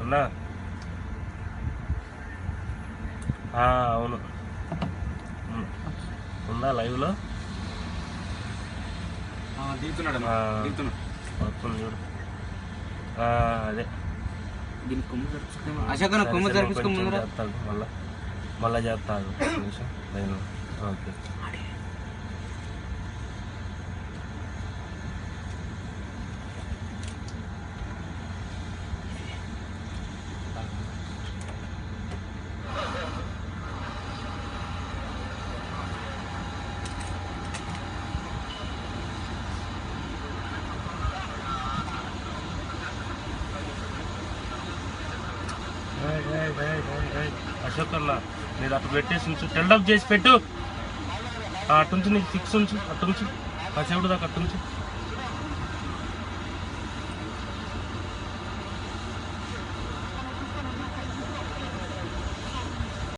అన్నా అవును ఉందా లైవ్లో దిగుతున్నాడు చూడు అదే దీనికి కొమ్ము జరుపుకుంటే అశోకన కొమ్ము జరుపుకుంటే చేస్తాడు మళ్ళా చేస్తాడు నేను ఓకే అశోక్ అన్న మీరు అటు పెట్టేసి ఉంచు టెల్డప్ చేసి పెట్టు అటుంచు నీకు ఫిక్స్ ఉంచు అటుంచు ఆ చెవుడు దాకా అటుంచు